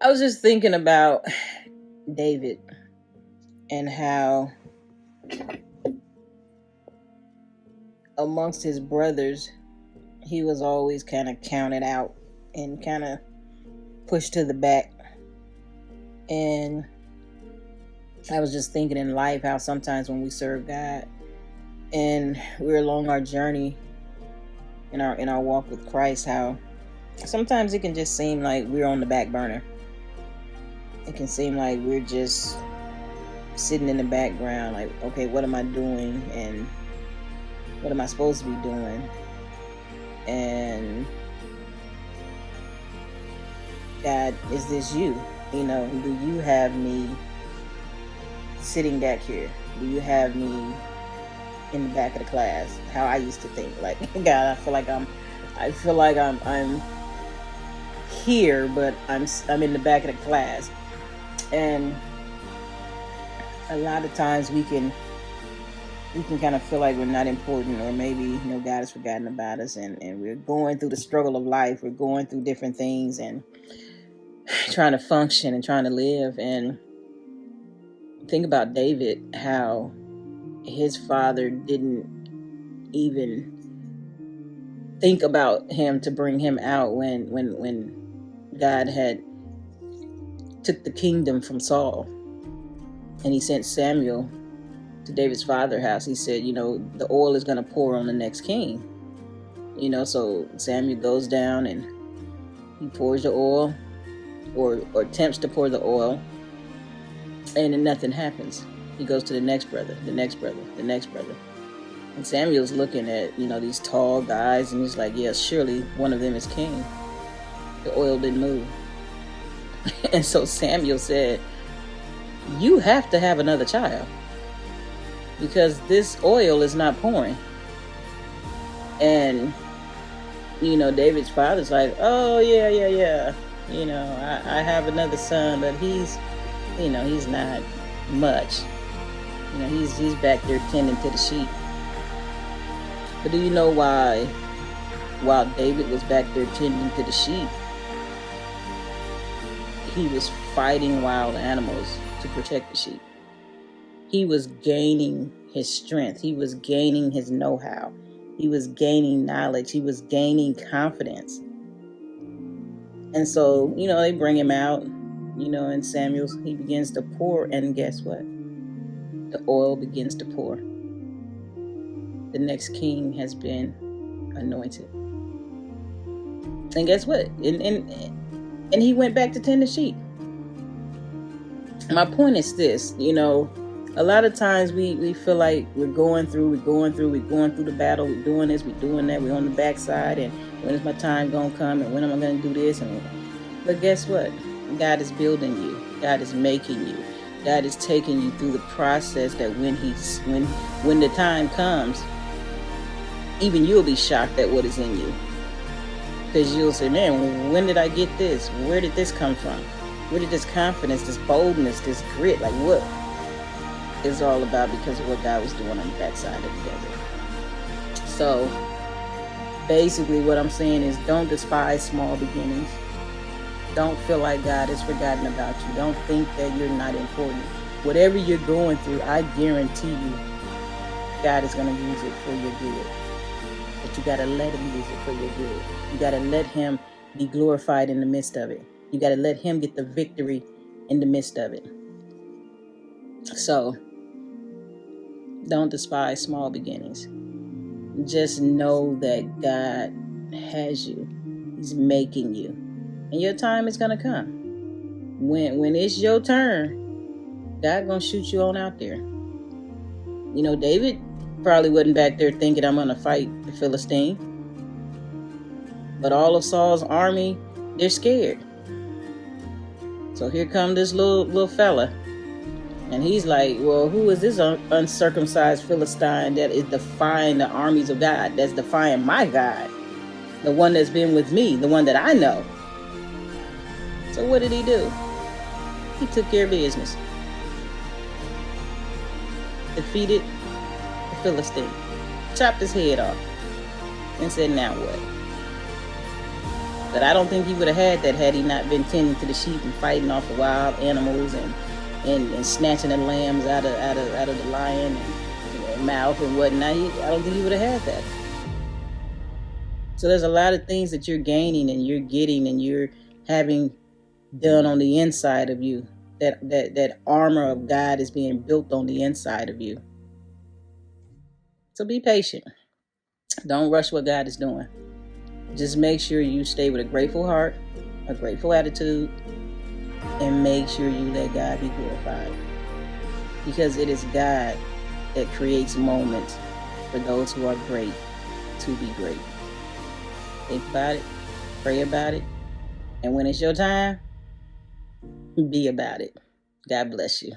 I was just thinking about David and how amongst his brothers, he was always kind of counted out and kind of pushed to the back. And I was just thinking in life how sometimes when we serve God and we're along our journey in our walk with Christ, how sometimes it can just seem like we're on the back burner. It can seem like we're just sitting in the background, like, okay, what am I doing and what am I supposed to be doing? And God, is this you? Do you have me sitting back here? Do you have me in the back of the class? How I used to think, like, God, I feel like I'm here, but I'm in the back of the class. And a lot of times we can kind of feel like we're not important, or maybe God has forgotten about us, and we're going through the struggle of life. We're going through different things and trying to function and trying to live. And think about David, how his father didn't even think about him to bring him out when God had took the kingdom from Saul, and he sent Samuel to David's father's house. He said, the oil is going to pour on the next king. So Samuel goes down and he pours the oil, or attempts to pour the oil, and then nothing happens. He goes to the next brother, the next brother, the next brother. And Samuel's looking at, these tall guys, and he's like, yes, surely one of them is king. The oil didn't move. And so Samuel said, you have to have another child, because this oil is not pouring. And David's father's like, oh yeah, I have another son, but he's not much. He's back there tending to the sheep. But do you know why, while David was back there tending to the sheep, he was fighting wild animals to protect the sheep? He was gaining his strength. He was gaining his know-how. He was gaining knowledge. He was gaining confidence. And so, they bring him out, and Samuel, he begins to pour, and guess what? The oil begins to pour. The next king has been anointed. And guess what? And he went back to tend the sheep. My point is this, a lot of times we feel like we're going through the battle, we're doing this, we're doing that, we're on the backside, and when is my time going to come, and when am I going to do this? But guess what? God is building you. God is making you. God is taking you through the process that when the time comes, even you'll be shocked at what is in you. Because you'll say, man, when did I get this? Where did this come from? Where did this confidence, this boldness, this grit, like what? It's all about because of what God was doing on the backside of the desert. So basically what I'm saying is, don't despise small beginnings. Don't feel like God has forgotten about you. Don't think that you're not important. Whatever you're going through, I guarantee you, God is going to use it for your good. But you got to let him use it for your good. You got to let him be glorified in the midst of it. You got to let him get the victory in the midst of it. So don't despise small beginnings. Just know that God has you. He's making you. And your time is going to come. When it's your turn, God going to shoot you on out there. David probably wasn't back there thinking, I'm going to fight the Philistine. But all of Saul's army, they're scared. So here come this little fella. And he's like, well, who is this uncircumcised Philistine that is defying the armies of God? That's defying my God. The one that's been with me, the one that I know. So what did he do? He took care of business. Defeated the Philistine. Chopped his head off. And said, now what? But I don't think he would have had that had he not been tending to the sheep and fighting off the wild animals and snatching the lambs out of the lion and mouth and whatnot. I don't think he would have had that. So there's a lot of things that you're gaining and you're getting and you're having done on the inside of you. That armor of God is being built on the inside of you. So be patient. Don't rush what God is doing. Just make sure you stay with a grateful heart, a grateful attitude, and make sure you let God be glorified. Because it is God that creates moments for those who are great to be great. Think about it, pray about it, and when it's your time, be about it. God bless you.